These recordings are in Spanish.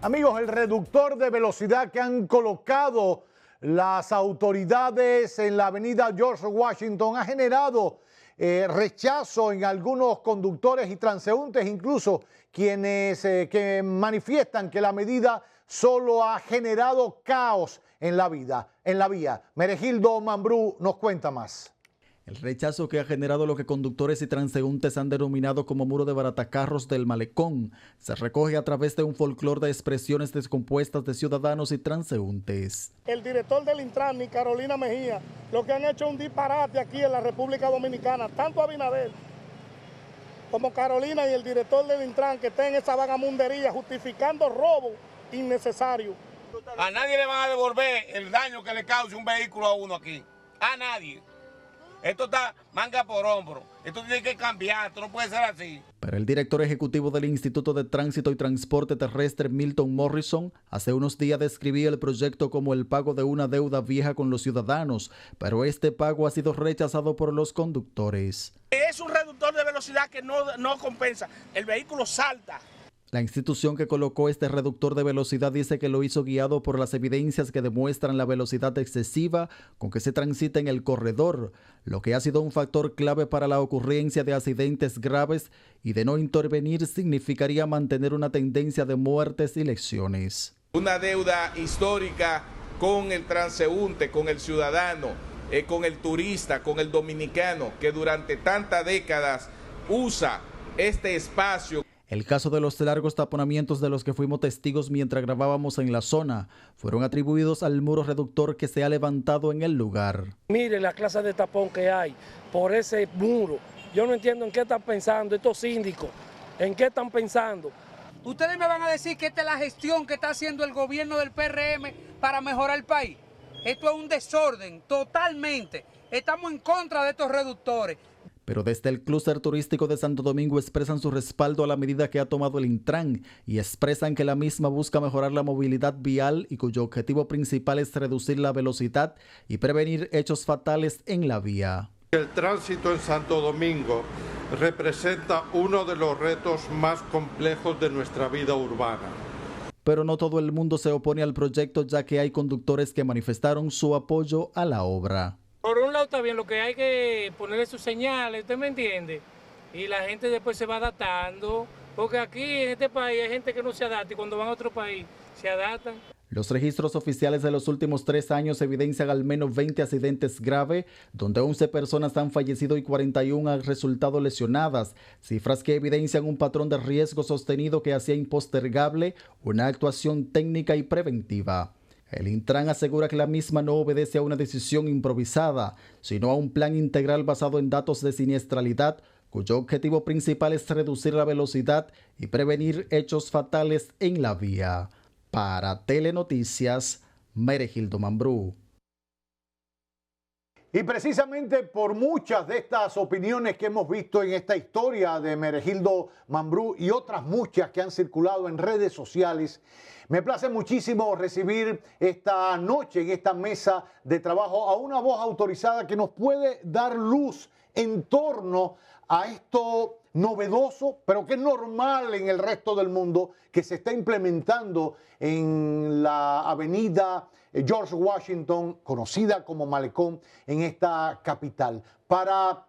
Amigos, el reductor de velocidad que han colocado las autoridades en la avenida George Washington ha generado rechazo en algunos conductores y transeúntes, incluso quienes que manifiestan que la medida solo ha generado caos en la vía. Meregildo Mambrú nos cuenta más. El rechazo que ha generado lo que conductores y transeúntes han denominado como muro de baratacarros del malecón se recoge a través de un folclore de expresiones descompuestas de ciudadanos y transeúntes. El director del Intran y Carolina Mejía, lo que han hecho un disparate aquí en la República Dominicana, tanto Abinader como Carolina y el director del Intran, que está en esa vagamundería justificando robo innecesario. A nadie le van a devolver el daño que le cause un vehículo a uno aquí. A nadie. Esto está manga por hombro. Esto tiene que cambiar, esto no puede ser así. Pero el director ejecutivo del Instituto de Tránsito y Transporte Terrestre, Milton Morrison, hace unos días describía el proyecto como el pago de una deuda vieja con los ciudadanos, pero este pago ha sido rechazado por los conductores. Es un reductor de velocidad que no compensa. El vehículo salta. La institución que colocó este reductor de velocidad dice que lo hizo guiado por las evidencias que demuestran la velocidad excesiva con que se transita en el corredor, lo que ha sido un factor clave para la ocurrencia de accidentes graves, y de no intervenir significaría mantener una tendencia de muertes y lesiones. Una deuda histórica con el transeúnte, con el ciudadano, con el turista, con el dominicano, que durante tantas décadas usa este espacio. El caso de los largos taponamientos de los que fuimos testigos mientras grabábamos en la zona fueron atribuidos al muro reductor que se ha levantado en el lugar. Mire la clase de tapón que hay por ese muro. Yo no entiendo en qué están pensando estos síndicos, en qué están pensando. Ustedes me van a decir que esta es la gestión que está haciendo el gobierno del PRM para mejorar el país. Esto es un desorden, totalmente. Estamos en contra de estos reductores. Pero desde el clúster turístico de Santo Domingo expresan su respaldo a la medida que ha tomado el Intran y expresan que la misma busca mejorar la movilidad vial y cuyo objetivo principal es reducir la velocidad y prevenir hechos fatales en la vía. El tránsito en Santo Domingo representa uno de los retos más complejos de nuestra vida urbana. Pero no todo el mundo se opone al proyecto, ya que hay conductores que manifestaron su apoyo a la obra. Por un lado está bien, lo que hay que ponerle sus señales, ¿usted me entiende? Y la gente después se va adaptando, porque aquí en este país hay gente que no se adapta y cuando van a otro país se adaptan. Los registros oficiales de los últimos 3 años evidencian al menos 20 accidentes graves, donde 11 personas han fallecido y 41 han resultado lesionadas, cifras que evidencian un patrón de riesgo sostenido que hacía impostergable una actuación técnica y preventiva. El Intran asegura que la misma no obedece a una decisión improvisada, sino a un plan integral basado en datos de siniestralidad, cuyo objetivo principal es reducir la velocidad y prevenir hechos fatales en la vía. Para Telenoticias, Meregildo Mambrú. Y precisamente por muchas de estas opiniones que hemos visto en esta historia de Meregildo Mambrú y otras muchas que han circulado en redes sociales, me place muchísimo recibir esta noche en esta mesa de trabajo a una voz autorizada que nos puede dar luz en torno a esto novedoso, pero que es normal en el resto del mundo, que se está implementando en la avenida George Washington, conocida como Malecón, en esta capital, para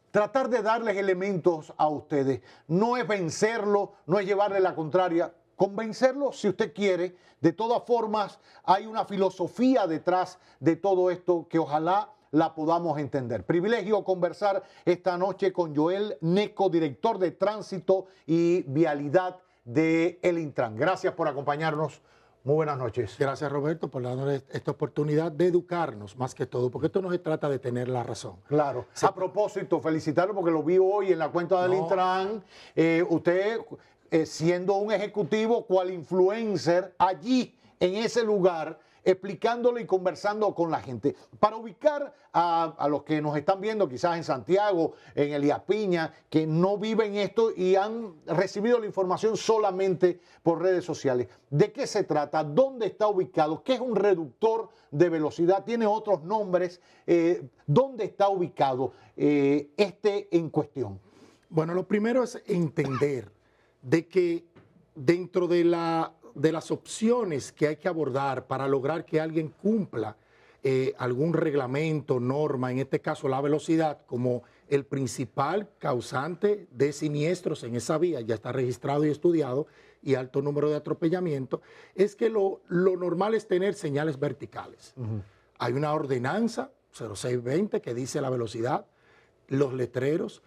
tratar de darles elementos a ustedes. No es vencerlo, no es llevarle la contraria, convencerlo si usted quiere. De todas formas, hay una filosofía detrás de todo esto que ojalá la podamos entender. Privilegio conversar esta noche con Joel Neco, director de Tránsito y Vialidad de El Intran. Gracias por acompañarnos. Muy buenas noches. Gracias, Roberto, por darnos esta oportunidad de educarnos más que todo, porque esto no se trata de tener la razón. Claro. A propósito, felicitarlo porque lo vi hoy en la cuenta del Intran. Usted, siendo un ejecutivo, cual influencer, allí en ese lugar, explicándole y conversando con la gente. Para ubicar a los que nos están viendo, quizás en Santiago, en Elías Piña, que no viven esto y han recibido la información solamente por redes sociales. ¿De qué se trata? ¿Dónde está ubicado? ¿Qué es un reductor de velocidad? ¿Tiene otros nombres? ¿Dónde está ubicado este en cuestión? Bueno, lo primero es entender de que dentro de la de las opciones que hay que abordar para lograr que alguien cumpla algún reglamento, norma, en este caso la velocidad, como el principal causante de siniestros en esa vía, ya está registrado y estudiado, y alto número de atropellamientos, es que lo normal es tener señales verticales. Hay una ordenanza 0620 que dice la velocidad, los letreros.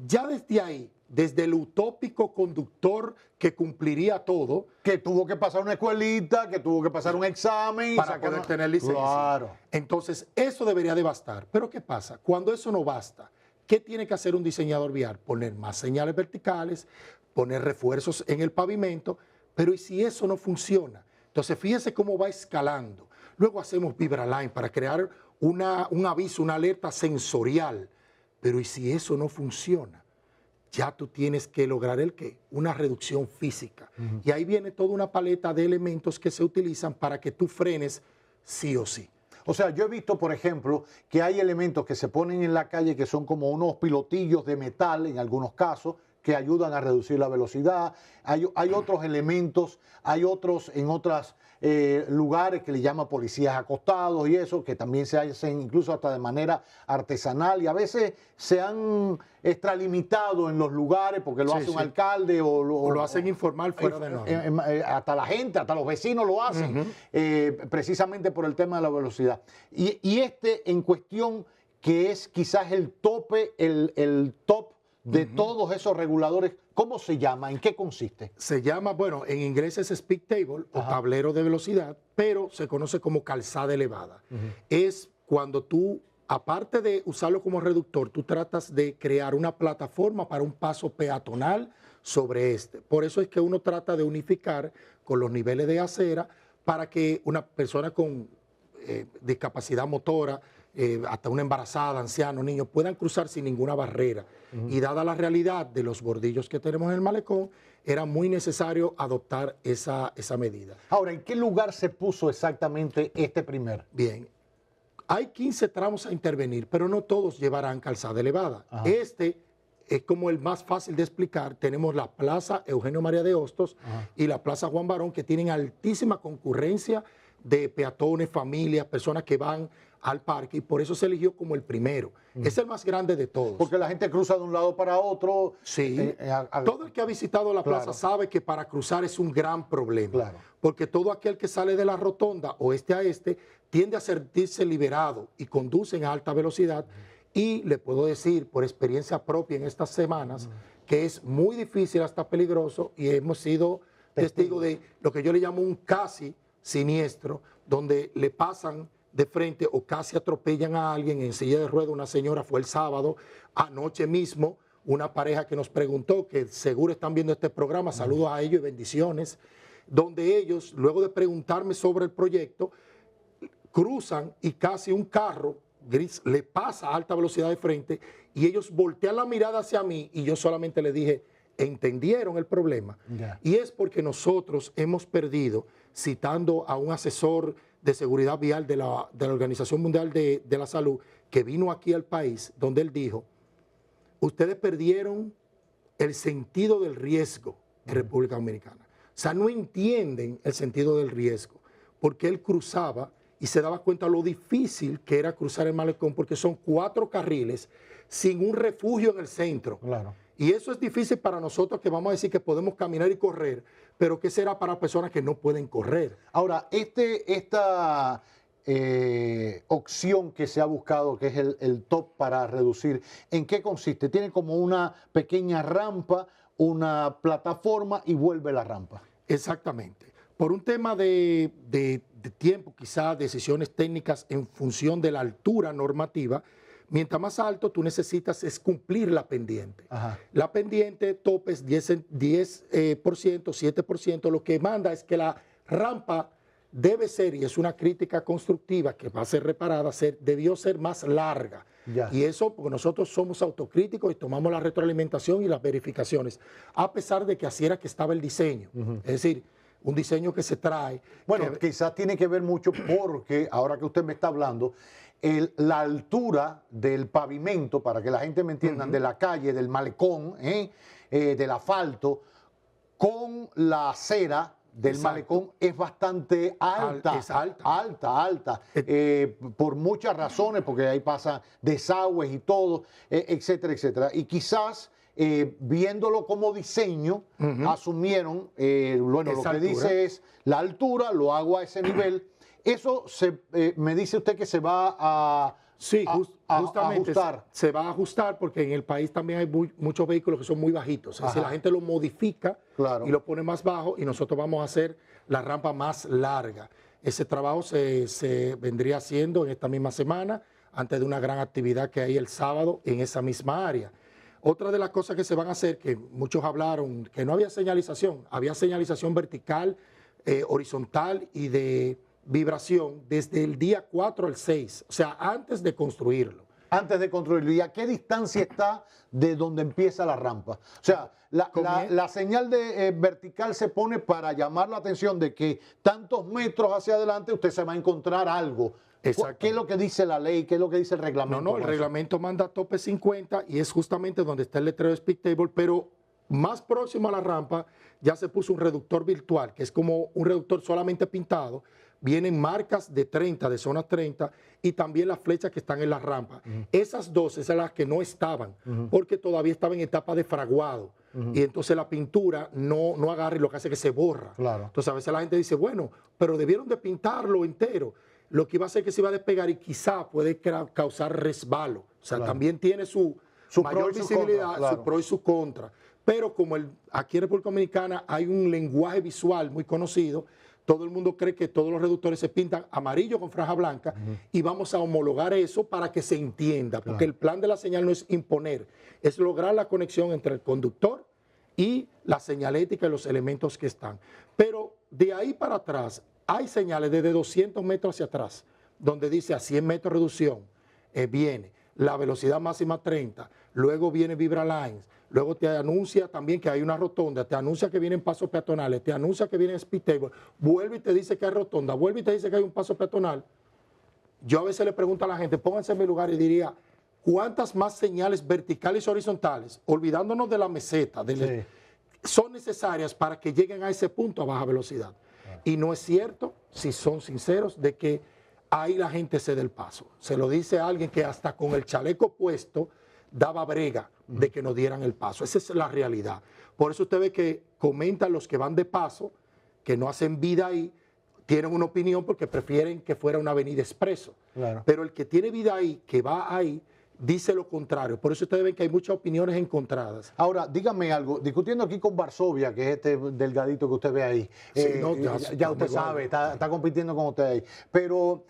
Ya desde ahí, desde el utópico conductor que cumpliría todo, que tuvo que pasar una escuelita, que tuvo que pasar un examen para poder tener licencia. Claro. Entonces, eso debería de bastar. Pero ¿qué pasa? Cuando eso no basta, ¿qué tiene que hacer un diseñador vial? Poner más señales verticales, poner refuerzos en el pavimento, pero ¿y si eso no funciona? Entonces, fíjense cómo va escalando. Luego hacemos VibraLine para crear un aviso, una alerta sensorial. Pero ¿y si eso no funciona? Ya tú tienes que lograr ¿el qué? Una reducción física. Y ahí viene toda una paleta de elementos que se utilizan para que tú frenes sí o sí. O sea, yo he visto, por ejemplo, que hay elementos que se ponen en la calle que son como unos pilotillos de metal, en algunos casos, que ayudan a reducir la velocidad. Hay otros elementos, hay otros en otros lugares que le llaman policías acostados y eso, que también se hacen incluso hasta de manera artesanal y a veces se han extralimitado en los lugares porque lo hace un alcalde o lo hacen informal fuera de norma. Hasta la gente, hasta los vecinos lo hacen, precisamente por el tema de la velocidad. Y este en cuestión que es quizás el tope, el top de todos esos reguladores, ¿cómo se llama? ¿En qué consiste? Se llama, bueno, en inglés es speed table o tablero de velocidad, pero se conoce como calzada elevada. Es cuando tú, aparte de usarlo como reductor, tú tratas de crear una plataforma para un paso peatonal sobre este. Por eso es que uno trata de unificar con los niveles de acera para que una persona con discapacidad motora, hasta una embarazada, anciano, niño, puedan cruzar sin ninguna barrera. Y dada la realidad de los bordillos que tenemos en el malecón, era muy necesario adoptar esa medida. Ahora, ¿en qué lugar se puso exactamente este primer? Bien, hay 15 tramos a intervenir, pero no todos llevarán calzada elevada. Este es como el más fácil de explicar. Tenemos la Plaza Eugenio María de Hostos y la Plaza Juan Barón, que tienen altísima concurrencia de peatones, familias, personas que van al parque, y por eso se eligió como el primero. Es el más grande de todos. Porque la gente cruza de un lado para otro. Sí. Todo el que ha visitado la plaza sabe que para cruzar es un gran problema. Porque todo aquel que sale de la rotonda oeste a este tiende a sentirse liberado y conducen a alta velocidad. Y le puedo decir por experiencia propia en estas semanas que es muy difícil, hasta peligroso, y hemos sido testigos de lo que yo le llamo un casi siniestro, donde le pasan de frente o casi atropellan a alguien en silla de ruedas. Una señora fue el sábado, anoche mismo, una pareja que nos preguntó, que seguro están viendo este programa, saludos a ellos y bendiciones, donde ellos, luego de preguntarme sobre el proyecto, cruzan y casi un carro gris le pasa a alta velocidad de frente y ellos voltean la mirada hacia mí y yo solamente les dije, ¿entendieron el problema? Y es porque nosotros hemos perdido, citando a un asesor de seguridad vial de la Organización Mundial de la Salud, que vino aquí al país, donde él dijo, ustedes perdieron el sentido del riesgo en República Dominicana. O sea, no entienden el sentido del riesgo, porque él cruzaba y se daba cuenta lo difícil que era cruzar el malecón, porque son 4 carriles sin un refugio en el centro. Y eso es difícil para nosotros, que vamos a decir que podemos caminar y correr, pero ¿qué será para personas que no pueden correr? Ahora, esta opción que se ha buscado, que es el top para reducir, ¿en qué consiste? Tiene como una pequeña rampa, una plataforma y vuelve la rampa. Exactamente. Por un tema de tiempo, quizás decisiones técnicas en función de la altura normativa, mientras más alto tú necesitas es cumplir la pendiente. La pendiente tope es 10%, 7%. Lo que manda es que la rampa debe ser, y es una crítica constructiva que va a ser reparada, debió ser más larga. Y eso porque nosotros somos autocríticos y tomamos la retroalimentación y las verificaciones, a pesar de que así era que estaba el diseño. Es decir, un diseño que se trae. Bueno, quizás tiene que ver mucho porque, ahora que usted me está hablando, la altura del pavimento, para que la gente me entienda, de la calle, del malecón, del asfalto, con la acera, del malecón es bastante alta, Es alta. alta, por muchas razones, porque ahí pasan desagües y todo, etcétera, etcétera. Y quizás viéndolo como diseño, asumieron, bueno, lo que dice es la altura, lo hago a ese nivel. Eso me dice usted que se va a... Sí, justamente ajustar. Se va a ajustar porque en el país también hay muchos vehículos que son muy bajitos. Es decir, la gente lo modifica y lo pone más bajo y nosotros vamos a hacer la rampa más larga. Ese trabajo se vendría haciendo en esta misma semana antes de una gran actividad que hay el sábado en esa misma área. Otra de las cosas que se van a hacer, que muchos hablaron, que no había señalización vertical, horizontal y de vibración desde el día 4 al 6, o sea, antes de construirlo. Antes de construirlo. ¿Y a qué distancia está de donde empieza la rampa? O sea, la señal de vertical se pone para llamar la atención de que tantos metros hacia adelante usted se va a encontrar algo. Exacto. ¿Qué es lo que dice la ley? ¿Qué es lo que dice el reglamento? No, el reglamento manda tope 50 y es justamente donde está el letrero de Speed Table, pero más próximo a la rampa ya se puso un reductor virtual, que es como un reductor solamente pintado. Vienen marcas de 30, de zona 30, y también las flechas que están en la rampa. Esas dos, esas son las que no estaban, porque todavía estaba en etapa de fraguado. Y entonces la pintura no agarra y lo que hace es que se borra. Claro. Entonces a veces la gente dice, bueno, pero debieron de pintarlo entero. Lo que iba a hacer es que se iba a despegar y quizá puede causar resbalo. O sea, también tiene su mayor visibilidad, su pro y su contra. Pero como aquí en República Dominicana hay un lenguaje visual muy conocido, todo el mundo cree que todos los reductores se pintan amarillo con franja blanca y vamos a homologar eso para que se entienda, porque el plan de la señal no es imponer, es lograr la conexión entre el conductor y la señalética y los elementos que están. Pero de ahí para atrás hay señales desde 200 metros hacia atrás, donde dice a 100 metros reducción, viene la velocidad máxima 30, luego viene Vibra Lines, luego te anuncia también que hay una rotonda, te anuncia que vienen pasos peatonales, te anuncia que viene Speed Table, vuelve y te dice que hay rotonda, vuelve y te dice que hay un paso peatonal. Yo a veces le pregunto a la gente, pónganse en mi lugar y diría, ¿cuántas más señales verticales y horizontales, olvidándonos de la meseta, son necesarias para que lleguen a ese punto a baja velocidad? Y no es cierto, si son sinceros, de que ahí la gente cede el paso. Se lo dice a alguien que hasta con el chaleco puesto daba brega de que nos dieran el paso. Esa es la realidad. Por eso usted ve que comentan los que van de paso, que no hacen vida ahí, tienen una opinión porque prefieren que fuera una avenida expreso. Claro. Pero el que tiene vida ahí, que va ahí, dice lo contrario. Por eso ustedes ven que hay muchas opiniones encontradas. Ahora, dígame algo, discutiendo aquí con Varsovia, que es este delgadito que usted ve ahí. Sí, ya usted sabe, está compitiendo con usted ahí. Pero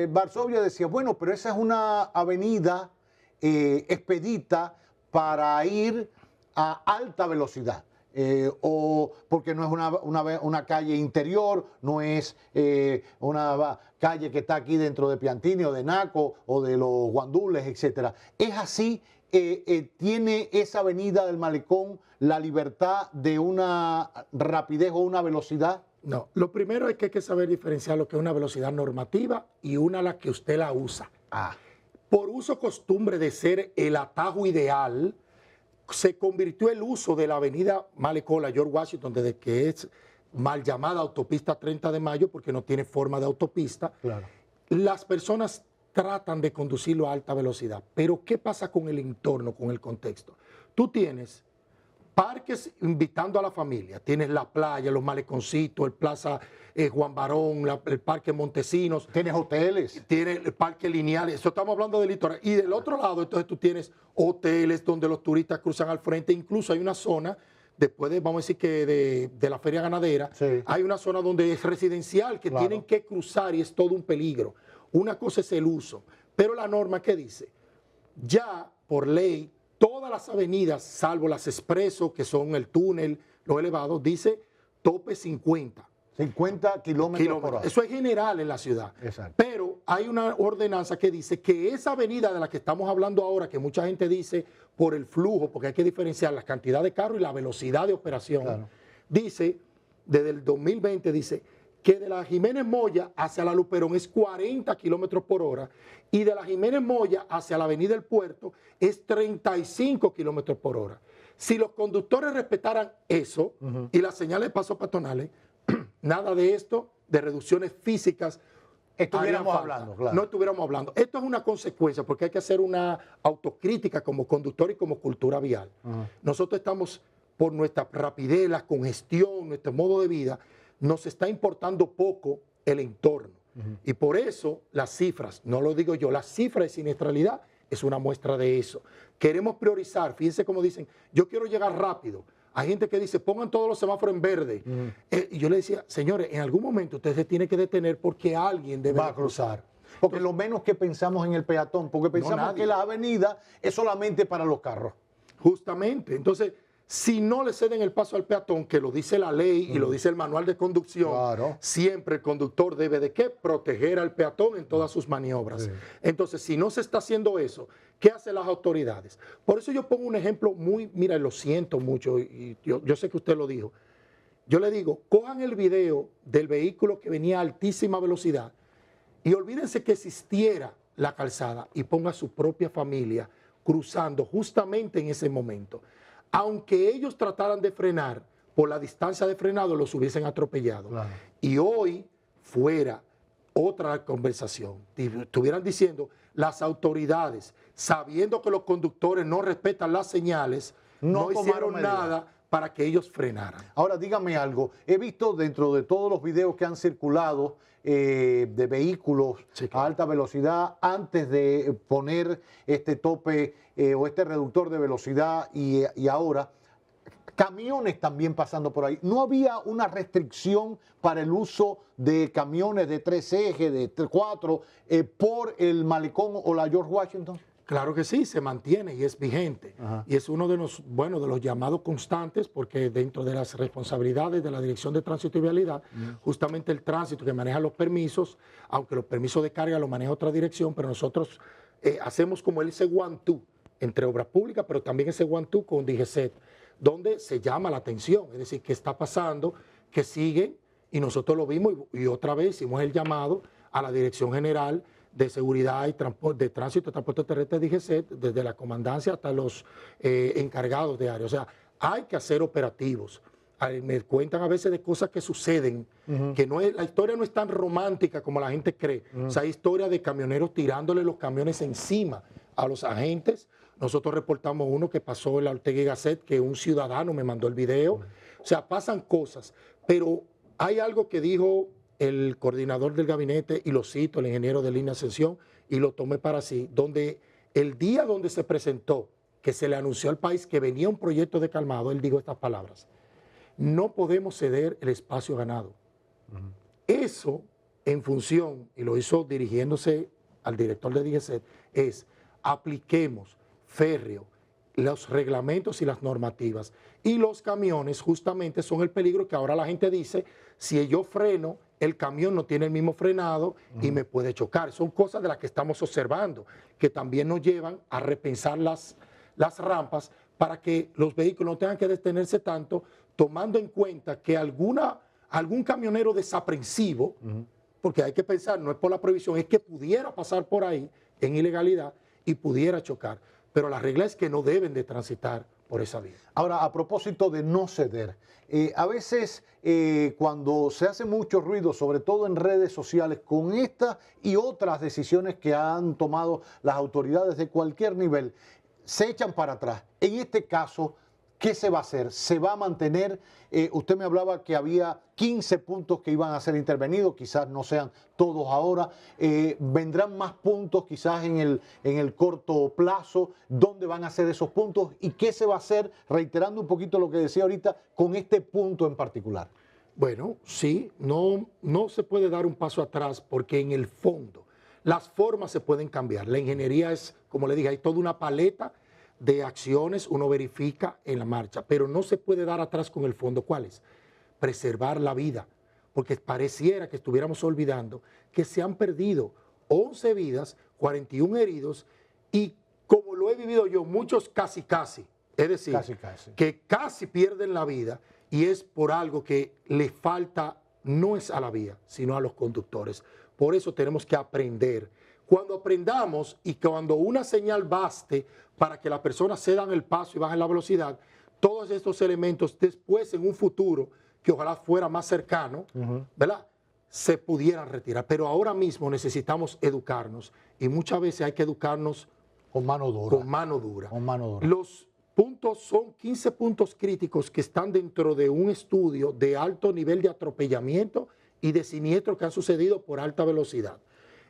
Varsovia decía, bueno, pero esa es una avenida expedita para ir a alta velocidad. O porque no es una calle interior, no es una calle que está aquí dentro de Piantini o de Naco o de los Guandules, etcétera. ¿Es así? ¿Tiene esa avenida del Malecón la libertad de una rapidez o una velocidad? No, lo primero es que hay que saber diferenciar lo que es una velocidad normativa y una a la que usted la usa. Por uso costumbre de ser el atajo ideal, se convirtió el uso de la avenida Malecón, la George Washington, desde que es mal llamada autopista 30 de mayo, porque no tiene forma de autopista. Claro. Las personas tratan de conducirlo a alta velocidad. Pero ¿qué pasa con el entorno, con el contexto? Tú tienes parques invitando a la familia. Tienes la playa, los maleconcitos, el Plaza Juan Barón, el Parque Montesinos. Tienes hoteles. Tienes el Parque Lineal. Eso estamos hablando del litoral. Y del otro lado, entonces tú tienes hoteles donde los turistas cruzan al frente. Incluso hay una zona, después de, vamos a decir que de la feria ganadera, hay una zona donde es residencial, que tienen que cruzar y es todo un peligro. Una cosa es el uso. Pero la norma, ¿qué dice? Ya, por ley, todas las avenidas, salvo las expresos, que son el túnel, los elevados, dice tope 50. 50 kilómetros por hora. Eso es general en la ciudad. Exacto. Pero hay una ordenanza que dice que esa avenida de la que estamos hablando ahora, que mucha gente dice por el flujo, porque hay que diferenciar la cantidad de carros y la velocidad de operación, dice, desde el 2020, dice que de la Jiménez Moya hacia la Luperón es 40 kilómetros por hora y de la Jiménez Moya hacia la Avenida del Puerto es 35 kilómetros por hora. si los conductores respetaran eso y las señales de paso peatonales, nada de esto, de reducciones físicas, estuviéramos hablando, claro. No estuviéramos hablando. Esto es una consecuencia porque hay que hacer una autocrítica como conductor y como cultura vial. Nosotros estamos, por nuestra rapidez, la congestión, nuestro modo de vida, nos está importando poco el entorno. Y por eso las cifras, no lo digo yo, las cifras de siniestralidad es una muestra de eso. Queremos priorizar, fíjense cómo dicen, yo quiero llegar rápido. Hay gente que dice, pongan todos los semáforos en verde. Y yo le decía, señores, en algún momento usted se tiene que detener porque alguien debe cruzar. Porque lo menos que pensamos en el peatón, porque pensamos que la avenida es solamente para los carros. Justamente. Entonces, si no le ceden el paso al peatón, que lo dice la ley y lo dice el manual de conducción, siempre el conductor debe de ¿qué? Proteger al peatón en todas sus maniobras. Entonces, si no se está haciendo eso, ¿qué hacen las autoridades? Por eso yo pongo un ejemplo muy, mira, lo siento mucho, y yo sé que usted lo dijo. Yo le digo, cojan el video del vehículo que venía a altísima velocidad y olvídense que existiera la calzada y ponga a su propia familia cruzando justamente en ese momento. Aunque ellos trataran de frenar, por la distancia de frenado los hubiesen atropellado. Claro. Y hoy fuera otra conversación. Estuvieran diciendo, las autoridades, sabiendo que los conductores no respetan las señales, no hicieron nada para que ellos frenaran. Ahora, dígame algo. He visto dentro de todos los videos que han circulado de vehículos a alta velocidad, antes de poner este tope o este reductor de velocidad y ahora, camiones también pasando por ahí. ¿No había una restricción para el uso de camiones de 3 ejes, de 4, por el malecón o la George Washington? Claro que sí, se mantiene y es vigente. Y es uno de los, bueno, de los llamados constantes, porque dentro de las responsabilidades de la Dirección de Tránsito y Vialidad, justamente el tránsito que maneja los permisos, aunque los permisos de carga los maneja otra dirección, pero nosotros hacemos como ese one-two entre obras públicas, pero también ese one-two con DGCET, donde se llama la atención, es decir, qué está pasando, que siguen, y nosotros lo vimos y otra vez hicimos el llamado a la Dirección General de Seguridad y de Tránsito y Transporte Terrestre de DGCET, desde la comandancia hasta los encargados de área. O sea, hay que hacer operativos. Me cuentan a veces de cosas que suceden, que no es, la historia no es tan romántica como la gente cree. O sea, hay historia de camioneros tirándole los camiones encima a los agentes. Nosotros reportamos uno que pasó en la Ortega y Gasset, que un ciudadano me mandó el video. O sea, pasan cosas, pero hay algo que dijo el coordinador del gabinete, y lo cito, el ingeniero de Línea Ascensión, y lo tomé para sí, donde el día donde se presentó, que se le anunció al país que venía un proyecto de calmado, él dijo estas palabras: no podemos ceder el espacio ganado. Eso, en función, y lo hizo dirigiéndose al director de DGCET, es apliquemos férreo los reglamentos y las normativas. Y los camiones justamente son el peligro que ahora la gente dice, si yo freno, el camión no tiene el mismo frenado y me puede chocar. Son cosas de las que estamos observando, que también nos llevan a repensar las rampas para que los vehículos no tengan que detenerse tanto, tomando en cuenta que algún camionero desaprensivo, porque hay que pensar, no es por la prohibición, es que pudiera pasar por ahí en ilegalidad y pudiera chocar. Pero la regla es que no deben de transitar por esa vía. Ahora, a propósito de no ceder, a veces cuando se hace mucho ruido, sobre todo en redes sociales, con estas y otras decisiones que han tomado las autoridades de cualquier nivel, se echan para atrás. En este caso, ¿qué se va a hacer? ¿Se va a mantener? Usted me hablaba que había 15 puntos que iban a ser intervenidos, quizás no sean todos ahora. ¿Vendrán más puntos quizás en el corto plazo? ¿Dónde van a ser esos puntos? ¿Y qué se va a hacer, reiterando un poquito lo que decía ahorita, con este punto en particular? Bueno, sí, no se puede dar un paso atrás porque en el fondo las formas se pueden cambiar. La ingeniería es, como le dije, hay toda una paleta de acciones, uno verifica en la marcha, pero no se puede dar atrás con el fondo. ¿Cuál es? Preservar la vida, porque pareciera que estuviéramos olvidando que se han perdido 11 vidas, 41 heridos y, como lo he vivido yo, muchos casi, es decir, que casi pierden la vida, y es por algo que le falta, no es a la vía, sino a los conductores. Por eso tenemos que aprender. Cuando aprendamos y cuando una señal baste para que las personas cedan el paso y bajen la velocidad, todos estos elementos después en un futuro, que ojalá fuera más cercano, ¿verdad?, se pudieran retirar. Pero ahora mismo necesitamos educarnos y muchas veces hay que educarnos con mano dura. Con mano dura. Con mano dura. Los puntos son 15 puntos críticos que están dentro de un estudio de alto nivel de atropellamiento y de siniestros que han sucedido por alta velocidad.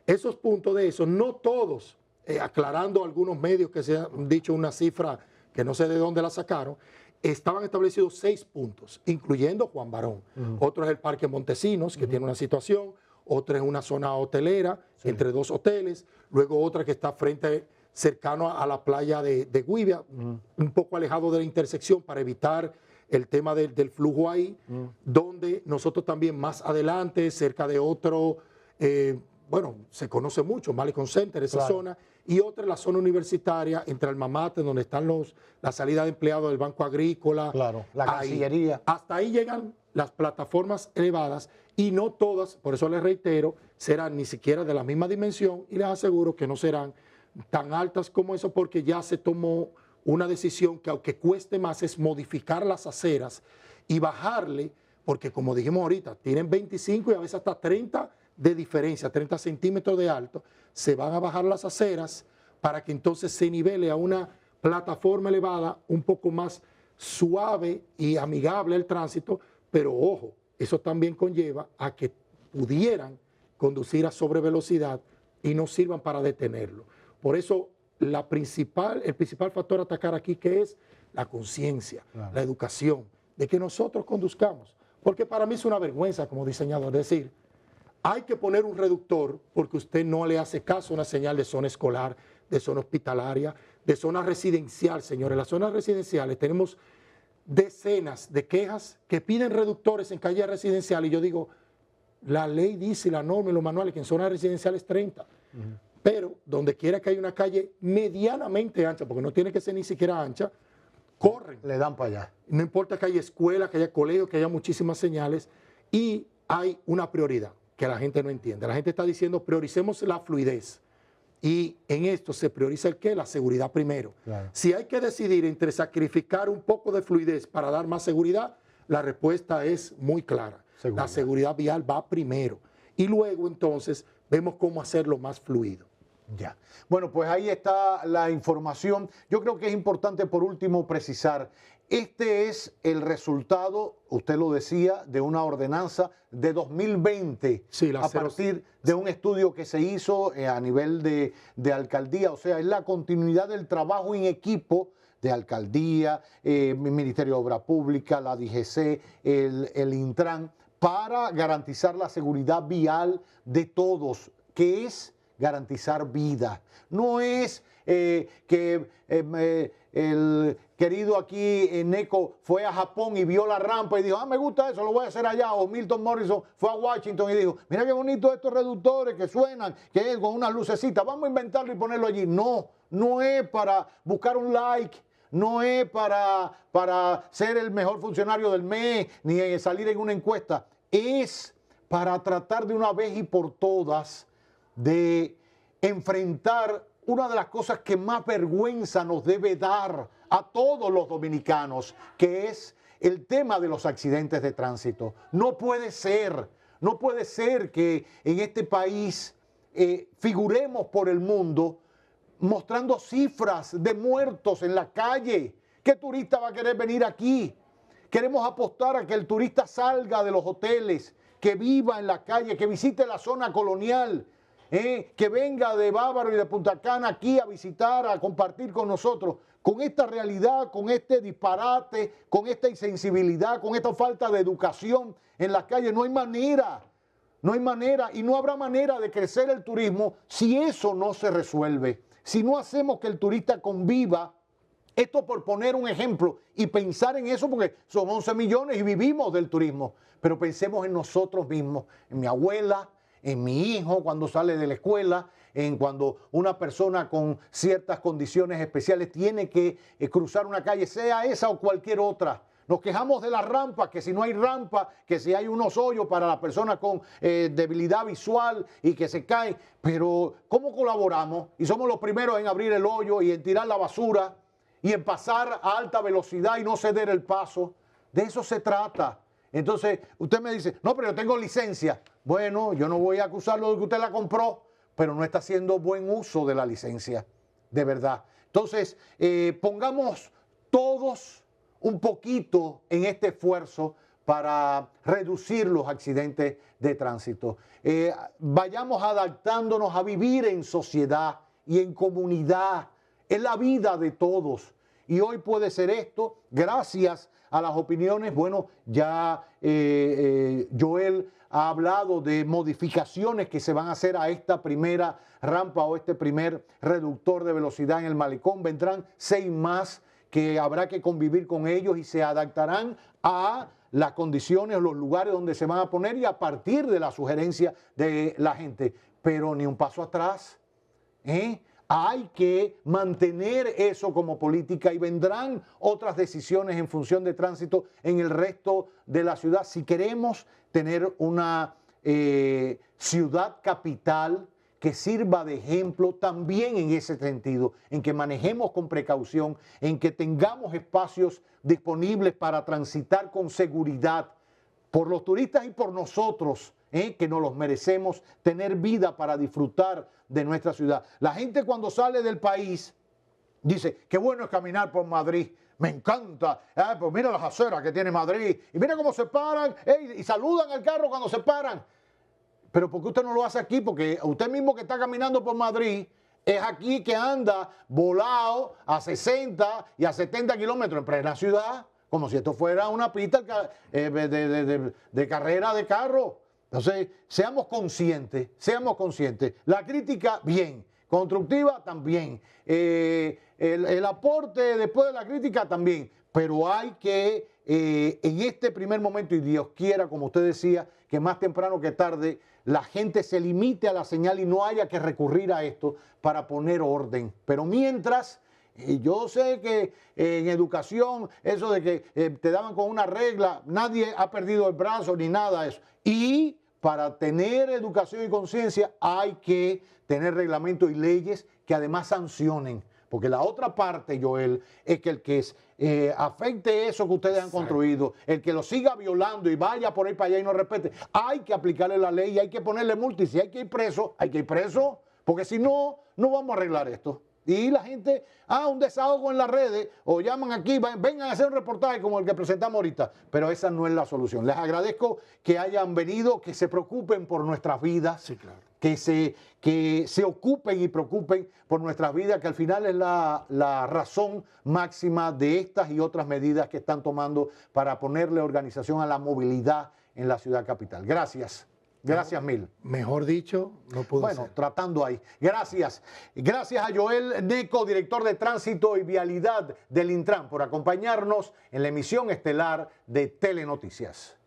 Esos puntos de esos, no todos, aclarando algunos medios que se han dicho una cifra que no sé de dónde la sacaron, estaban establecidos 6 puntos, incluyendo Juan Barón. Otro es el Parque Montesinos, que tiene una situación. Otro es una zona hotelera, entre 2 hoteles. Luego otra que está cercano a la playa de Guivia, un poco alejado de la intersección para evitar el tema del flujo ahí. Donde nosotros también más adelante, cerca de otro, bueno, se conoce mucho, Malecon Center, esa zona. Y otra es la zona universitaria, entre Alma Mater, donde están la salida de empleados del Banco Agrícola. Claro, la Cancillería. Hasta ahí llegan las plataformas elevadas y no todas, por eso les reitero, serán ni siquiera de la misma dimensión y les aseguro que no serán tan altas como eso porque ya se tomó una decisión que aunque cueste más es modificar las aceras y bajarle, porque como dijimos ahorita, tienen 25 y a veces hasta 30 de diferencia, 30 centímetros de alto, se van a bajar las aceras para que entonces se nivele a una plataforma elevada un poco más suave y amigable el tránsito, pero ojo, eso también conlleva a que pudieran conducir a sobrevelocidad y no sirvan para detenerlo. Por eso el principal factor a atacar aquí que es la conciencia, la educación, de que nosotros conduzcamos. Porque para mí es una vergüenza como diseñador decir, hay que poner un reductor porque usted no le hace caso a una señal de zona escolar, de zona hospitalaria, de zona residencial, señores. En las zonas residenciales tenemos decenas de quejas que piden reductores en calles residenciales y yo digo, la ley dice, la norma y los manuales que en zonas residenciales 30. Pero donde quiera que haya una calle medianamente ancha, porque no tiene que ser ni siquiera ancha, corren. Le dan para allá. No importa que haya escuela, que haya colegio, que haya muchísimas señales y hay una prioridad que la gente no entiende. La gente está diciendo prioricemos la fluidez y en esto se prioriza el qué, la seguridad primero. Claro. Si hay que decidir entre sacrificar un poco de fluidez para dar más seguridad, la respuesta es muy clara. La seguridad vial va primero y luego entonces vemos cómo hacerlo más fluido. Ya. Bueno, pues ahí está la información. Yo creo que es importante por último precisar, este es el resultado, usted lo decía, de una ordenanza de 2020 a partir de un estudio que se hizo a nivel de alcaldía, o sea, es la continuidad del trabajo en equipo de alcaldía, Ministerio de Obra Pública, la DGC, el Intran, para garantizar la seguridad vial de todos, que es garantizar vida. No es que el querido aquí Neco fue a Japón y vio la rampa y dijo, me gusta eso, lo voy a hacer allá. O Milton Morrison fue a Washington y dijo, mira qué bonito estos reductores que suenan, que es con unas lucecitas, vamos a inventarlo y ponerlo allí. No, no es para buscar un like, no es para ser el mejor funcionario del mes, ni salir en una encuesta. Es para tratar de una vez y por todas de enfrentar una de las cosas que más vergüenza nos debe dar a todos los dominicanos, que es el tema de los accidentes de tránsito. No puede ser que en este país figuremos por el mundo mostrando cifras de muertos en la calle. ¿Qué turista va a querer venir aquí? Queremos apostar a que el turista salga de los hoteles, que viva en la calle, que visite la zona colonial, que venga de Bávaro y de Punta Cana aquí a visitar, a compartir con nosotros. Con esta realidad, con este disparate, con esta insensibilidad, con esta falta de educación en la calle, no hay manera y no habrá manera de crecer el turismo si eso no se resuelve. Si no hacemos que el turista conviva, esto por poner un ejemplo y pensar en eso porque somos 11 millones y vivimos del turismo, pero pensemos en nosotros mismos, en mi abuela, en mi hijo cuando sale de la escuela, en cuando una persona con ciertas condiciones especiales tiene que cruzar una calle, sea esa o cualquier otra. Nos quejamos de la rampa, que si no hay rampa, que si hay unos hoyos para la persona con debilidad visual y que se cae, pero ¿cómo colaboramos? Y somos los primeros en abrir el hoyo y en tirar la basura y en pasar a alta velocidad y no ceder el paso. De eso se trata. Entonces, usted me dice, no, pero yo tengo licencia. Bueno, yo no voy a acusarlo de que usted la compró, pero no está haciendo buen uso de la licencia, de verdad. Entonces, pongamos todos un poquito en este esfuerzo para reducir los accidentes de tránsito. Vayamos adaptándonos a vivir en sociedad y en comunidad. Es la vida de todos. Y hoy puede ser esto, gracias a las opiniones. Bueno, ya Joel ha hablado de modificaciones que se van a hacer a esta primera rampa o este primer reductor de velocidad en el malecón. Vendrán 6 más que habrá que convivir con ellos y se adaptarán a las condiciones, los lugares donde se van a poner y a partir de la sugerencia de la gente. Pero ni un paso atrás. Hay que mantener eso como política y vendrán otras decisiones en función de tránsito en el resto de la ciudad. Si queremos tener una ciudad capital que sirva de ejemplo también en ese sentido, en que manejemos con precaución, en que tengamos espacios disponibles para transitar con seguridad por los turistas y por nosotros, que nos los merecemos, tener vida para disfrutar de nuestra ciudad. La gente cuando sale del país dice, qué bueno es caminar por Madrid, me encanta, pues mira las aceras que tiene Madrid, y mira cómo se paran, y saludan al carro cuando se paran. Pero ¿por qué usted no lo hace aquí? Porque usted mismo que está caminando por Madrid, es aquí que anda volado a 60 y a 70 kilómetros en plena ciudad, como si esto fuera una pista de carrera de carro. Entonces, seamos conscientes. La crítica, bien. Constructiva, también. El aporte después de la crítica, también. Pero hay que, en este primer momento, y Dios quiera, como usted decía, que más temprano que tarde, la gente se limite a la señal y no haya que recurrir a esto para poner orden. Pero mientras... yo sé que en educación, eso de que te daban con una regla, nadie ha perdido el brazo ni nada de eso. Y para tener educación y conciencia hay que tener reglamentos y leyes que además sancionen. Porque la otra parte, Joel, es que el que afecte eso que ustedes han construido, el que lo siga violando y vaya por ahí para allá y no respete, hay que aplicarle la ley y hay que ponerle multa. Y si hay que ir preso, hay que ir preso. Porque si no, no vamos a arreglar esto. Y la gente, un desahogo en las redes, o llaman aquí, vengan a hacer un reportaje como el que presentamos ahorita. Pero esa no es la solución. Les agradezco que hayan venido, que se preocupen por nuestras vidas, sí, claro, que se ocupen y preocupen por nuestras vidas, que al final es la razón máxima de estas y otras medidas que están tomando para ponerle organización a la movilidad en la ciudad capital. Gracias. Gracias mil. Mejor dicho, no pudo ser. Bueno, tratando ahí. Gracias. Gracias a Joel Neco, director de Tránsito y Vialidad del Intran, por acompañarnos en la emisión estelar de Telenoticias.